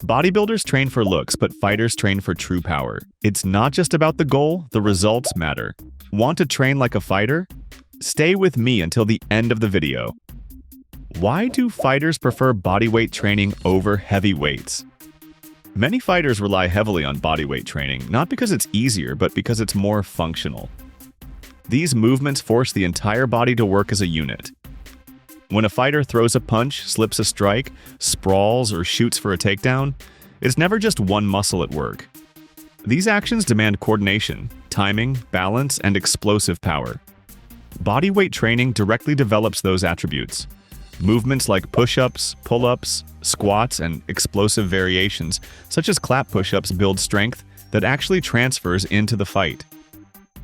Bodybuilders train for looks, but fighters train for true power. It's not just about the goal, the results matter. Want to train like a fighter? Stay with me until the end of the video. Why do fighters prefer bodyweight training over heavy weights? Many fighters rely heavily on bodyweight training, not because it's easier, but because it's more functional. These movements force the entire body to work as a unit. When a fighter throws a punch, slips a strike, sprawls, or shoots for a takedown, it's never just one muscle at work. These actions demand coordination, timing, balance, and explosive power. Bodyweight training directly develops those attributes. Movements like push-ups, pull-ups, squats, and explosive variations, such as clap push-ups, build strength that actually transfers into the fight.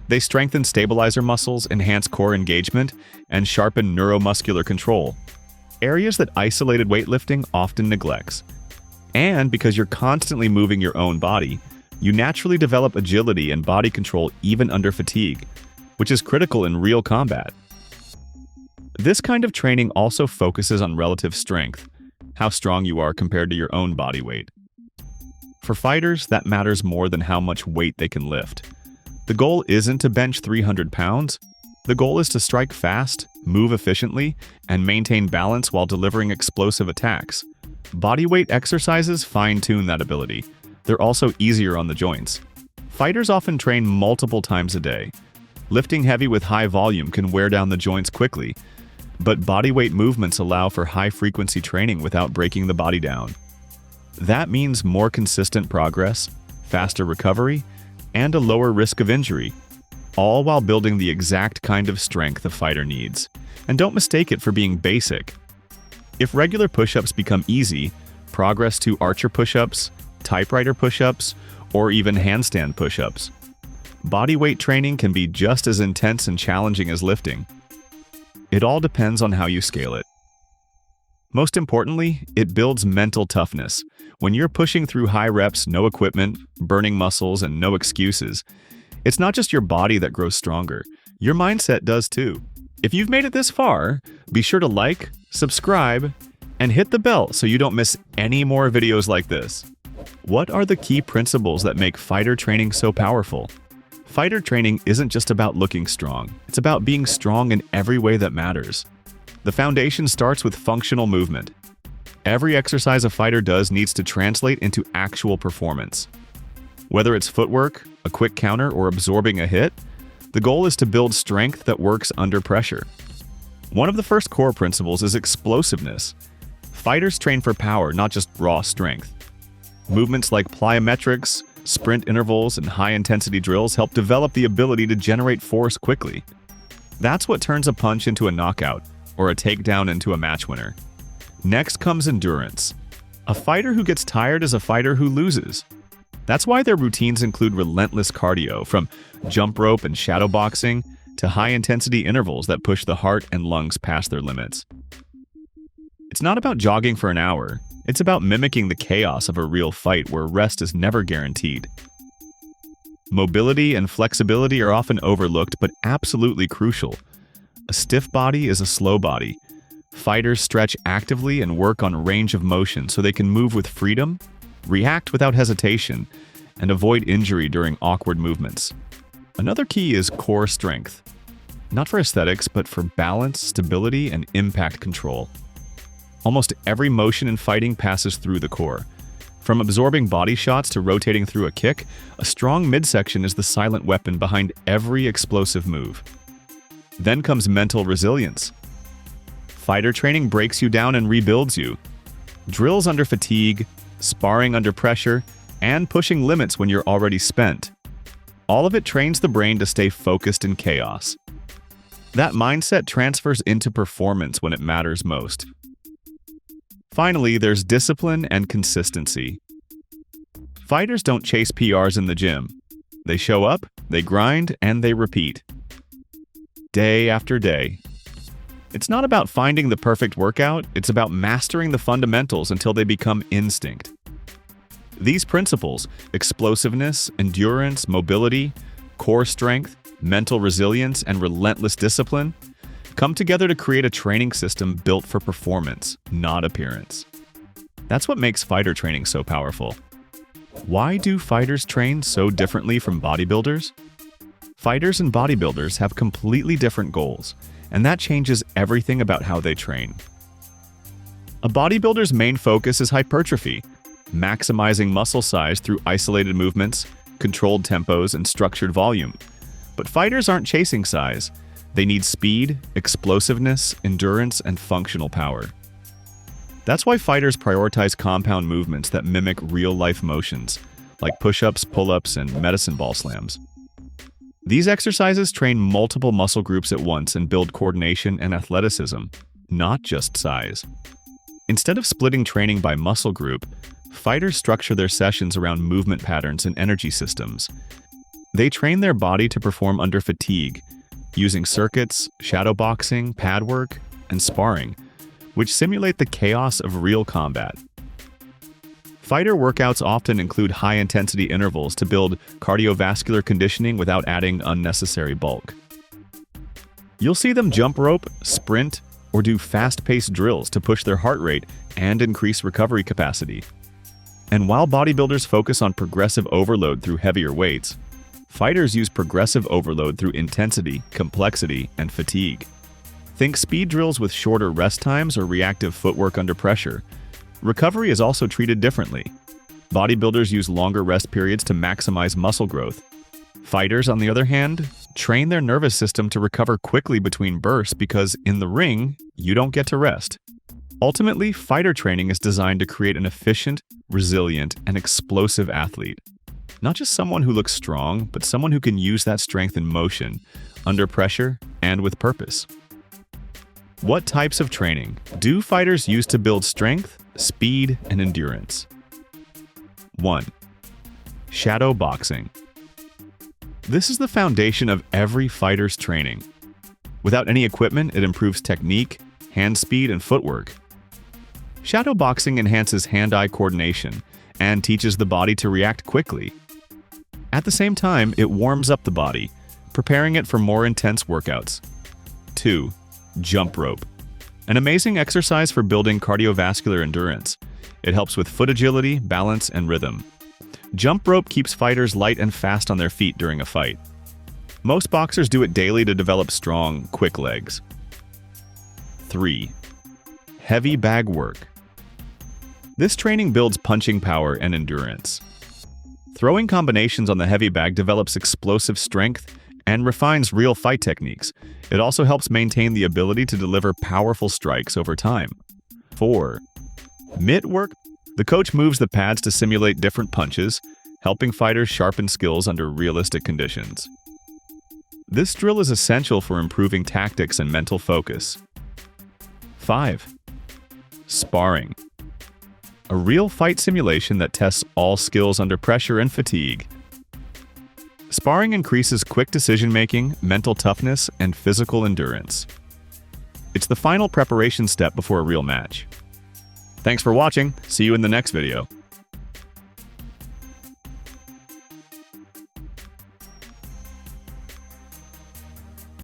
They strengthen stabilizer muscles, enhance core engagement, and sharpen neuromuscular control, areas that isolated weightlifting often neglects. And because you're constantly moving your own body, you naturally develop agility and body control even under fatigue, which is critical in real combat. This kind of training also focuses on relative strength, how strong you are compared to your own body weight. For fighters, that matters more than how much weight they can lift. The goal isn't to bench 300 pounds. The goal is to strike fast, move efficiently, and maintain balance while delivering explosive attacks. Bodyweight exercises fine-tune that ability. They're also easier on the joints. Fighters often train multiple times a day. Lifting heavy with high volume can wear down the joints quickly, but bodyweight movements allow for high-frequency training without breaking the body down. That means more consistent progress, faster recovery, and a lower risk of injury, all while building the exact kind of strength a fighter needs. And don't mistake it for being basic. If regular push-ups become easy, progress to archer push-ups, typewriter push-ups, or even handstand push-ups. Bodyweight training can be just as intense and challenging as lifting. It all depends on how you scale it. Most importantly, it builds mental toughness. When you're pushing through high reps, no equipment, burning muscles, and no excuses, it's not just your body that grows stronger. Your mindset does too. If you've made it this far, be sure to like, subscribe, and hit the bell so you don't miss any more videos like this. What are the key principles that make fighter training so powerful? Fighter training isn't just about looking strong. It's about being strong in every way that matters. The foundation starts with functional movement. Every exercise a fighter does needs to translate into actual performance. Whether it's footwork, a quick counter, or absorbing a hit, the goal is to build strength that works under pressure. One of the first core principles is explosiveness. Fighters train for power, not just raw strength. Movements like plyometrics, sprint intervals, and high-intensity drills help develop the ability to generate force quickly. That's what turns a punch into a knockout, or a takedown into a match winner. Next comes endurance. A fighter who gets tired is a fighter who loses. That's why their routines include relentless cardio, from jump rope and shadow boxing to high-intensity intervals that push the heart and lungs past their limits. It's not about jogging for an hour. It's about mimicking the chaos of a real fight where rest is never guaranteed. Mobility and flexibility are often overlooked, but absolutely crucial. A stiff body is a slow body. Fighters stretch actively and work on range of motion so they can move with freedom, react without hesitation, and avoid injury during awkward movements. Another key is core strength. Not for aesthetics, but for balance, stability, and impact control. Almost every motion in fighting passes through the core. From absorbing body shots to rotating through a kick, a strong midsection is the silent weapon behind every explosive move. Then comes mental resilience. Fighter training breaks you down and rebuilds you. Drills under fatigue, sparring under pressure, and pushing limits when you're already spent. All of it trains the brain to stay focused in chaos. That mindset transfers into performance when it matters most. Finally, there's discipline and consistency. Fighters don't chase PRs in the gym. They show up, they grind, and they repeat. Day after day. It's not about finding the perfect workout, it's about mastering the fundamentals until they become instinct. These principles, explosiveness, endurance, mobility, core strength, mental resilience, and relentless discipline, come together to create a training system built for performance, not appearance. That's what makes fighter training so powerful. Why do fighters train so differently from bodybuilders? Fighters and bodybuilders have completely different goals, and that changes everything about how they train. A bodybuilder's main focus is hypertrophy, maximizing muscle size through isolated movements, controlled tempos, and structured volume. But fighters aren't chasing size. They need speed, explosiveness, endurance, and functional power. That's why fighters prioritize compound movements that mimic real-life motions, like push-ups, pull-ups, and medicine ball slams. These exercises train multiple muscle groups at once and build coordination and athleticism, not just size. Instead of splitting training by muscle group, fighters structure their sessions around movement patterns and energy systems. They train their body to perform under fatigue, using circuits, shadow boxing, pad work, and sparring, which simulate the chaos of real combat. Fighter workouts often include high-intensity intervals to build cardiovascular conditioning without adding unnecessary bulk. You'll see them jump rope, sprint, or do fast-paced drills to push their heart rate and increase recovery capacity. And while bodybuilders focus on progressive overload through heavier weights, fighters use progressive overload through intensity, complexity, and fatigue. Think speed drills with shorter rest times or reactive footwork under pressure. Recovery is also treated differently. Bodybuilders use longer rest periods to maximize muscle growth. Fighters, on the other hand, train their nervous system to recover quickly between bursts because in the ring, you don't get to rest. Ultimately, fighter training is designed to create an efficient, resilient, and explosive athlete. Not just someone who looks strong, but someone who can use that strength in motion, under pressure, and with purpose. What types of training do fighters use to build strength, speed, and endurance? 1. Shadow boxing. This is the foundation of every fighter's training. Without any equipment, it improves technique, hand speed, and footwork. Shadow boxing enhances hand-eye coordination and teaches the body to react quickly. At the same time, it warms up the body, preparing it for more intense workouts. 2. Jump rope. An amazing exercise for building cardiovascular endurance. It helps with foot agility, balance, and rhythm. Jump rope keeps fighters light and fast on their feet during a fight. Most boxers do it daily to develop strong, quick legs. 3. Heavy bag work. This training builds punching power and endurance. Throwing combinations on the heavy bag develops explosive strength and refines real fight techniques. It also helps maintain the ability to deliver powerful strikes over time. 4. Mitt work. The coach moves the pads to simulate different punches, helping fighters sharpen skills under realistic conditions. This drill is essential for improving tactics and mental focus. 5. Sparring. A real fight simulation that tests all skills under pressure and fatigue. Sparring increases quick decision-making, mental toughness, and physical endurance. It's the final preparation step before a real match. Thanks for watching. See you in the next video.